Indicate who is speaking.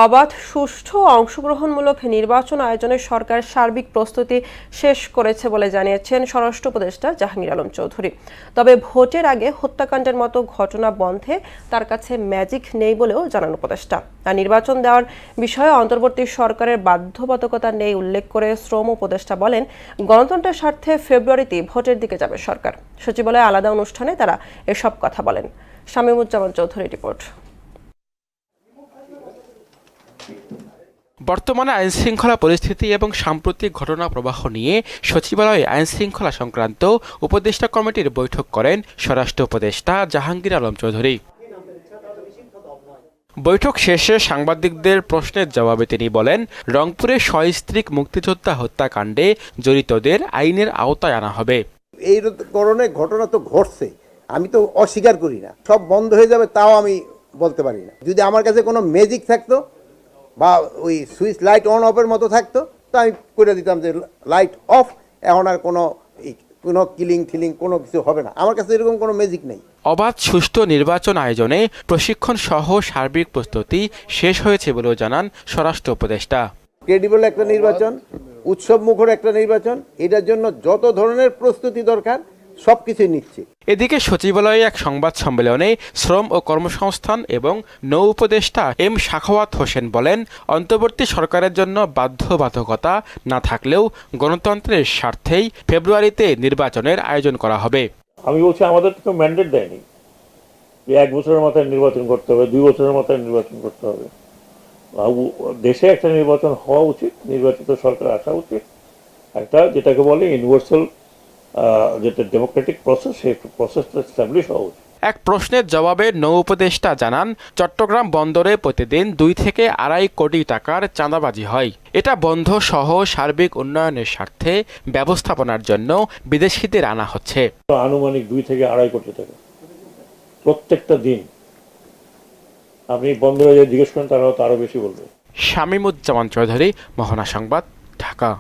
Speaker 1: অবাধ, সুষ্ঠু ও অংশগ্রহণমূলক নির্বাচন আয়োজনে সরকার সার্বিক প্রস্তুতি শেষ করেছে বলে জানিয়েছেন স্বরাষ্ট্র উপদেষ্টা জাহাঙ্গীর আলম চৌধুরী। তবে ভোটের আগে হত্যাকাণ্ডের মতো ঘটনা বন্ধে তার কাছে ম্যাজিক নেই বলেও জানান উপদেষ্টা। আর নির্বাচন দেওয়ার বিষয়ে অন্তর্বর্তী সরকারের বাধ্যবাধকতা নেই উল্লেখ করে শ্রম উপদেষ্টা বলেন, গণতন্ত্রের স্বার্থে ফেব্রুয়ারিতে ভোটের দিকে যাবে সরকার। সচিবালয়ে আলাদা অনুষ্ঠানে তারা এসব কথা বলেন। শামীমুজ্জামান চৌধুরী রিপোর্ট।
Speaker 2: বর্তমানে আইনশৃঙ্খলা পরিস্থিতি এবং সাম্প্রতিক ঘটনা প্রবাহ নিয়ে সচিবালয়ে আইনশৃঙ্খলা সংক্রান্ত উপদেষ্টা কমিটির বৈঠক করেন স্বরাষ্ট্র উপদেষ্টা জাহাঙ্গীর আলম চৌধুরী। বৈঠক শেষে সাংবাদিকদের প্রশ্নের জবাবে তিনি বলেন, রংপুরে সস্ত্রীক মুক্তিযোদ্ধা হত্যাকাণ্ডে জড়িতদের আইনের আওতায় আনা হবে।
Speaker 3: এই ধরনের ঘটনা তো ঘটছে, আমি তো অস্বীকার করি না। সব বন্ধ হয়ে যাবে তাও আমি বলতে পারি না। যদি আমার কাছে কোনো ম্যাজিক থাকতো বা ওই সুইচ লাইট অন অফের মতো থাকতো তো আমি করে দিতাম যে লাইট অফ, এখন আর কোনো কিলিং ঠিলিং কোনো কিছু হবে না। আমার কাছে এরকম কোনো ম্যাজিক নেই।
Speaker 2: অবাধ, সুষ্ঠু নির্বাচন আয়োজনে প্রশিক্ষণ সহ সার্বিক প্রস্তুতি শেষ হয়েছে বলেও জানান স্বরাষ্ট্র উপদেষ্টা।
Speaker 3: ক্রেডিবল একটা নির্বাচন, উৎসব মুখর একটা নির্বাচন, এটার জন্য যত ধরনের প্রস্তুতি দরকার সব কিছুই নিচ্ছে।
Speaker 2: এদিকে সচিবালয়ে এক সংবাদ সম্মেলনে শ্রম ও কর্মসংস্থান এবং নৌ উপদেষ্টা এম সাখাওয়াত হোসেন বলেন, অন্তর্বর্তী সরকারের জন্য বাধ্যবাধকতা না থাকলেও গণতন্ত্রের স্বার্থেই ফেব্রুয়ারিতে নির্বাচনের আয়োজন করা হবে।
Speaker 4: আমি বলছি, আমাদের তো ম্যান্ডেট দেয়নি যে 1 বছরের মাথায় নির্বাচন করতে হবে, 2 বছরের মাথায় নির্বাচন করতে হবে। দেশে একটা নির্বাচন হওয়া উচিত, নির্বাচিত সরকার আসা উচিত, একটা যেটাকে বলে ইউনিভার্সাল যেটা ডেমোক্রেটিক প্রসেস, সেই প্রসেসটা এস্টাবলিশ হওয়া উচিত।
Speaker 2: এক প্রশ্নের জবাবে নৌ উপদেষ্টা জানান, চট্টগ্রাম বন্দরে প্রতিদিন 2 থেকে 2.5 কোটি টাকার চাঁদাবাজি হয়। এটা বন্ধ সহ সার্বিক উন্নয়নের স্বার্থে ব্যবস্থাপনার জন্য বিদেশিদের আনা হচ্ছে।
Speaker 4: আনুমানিক 2 থেকে 2.5 কোটি টাকা প্রত্যেকটা দিন। আপনি বন্দরে যে জিজ্ঞেস করেন তারা তো আরো বেশি বলবে।
Speaker 2: শামীমুজ্জামান চৌধুরী, মোহনা সংবাদ, ঢাকা।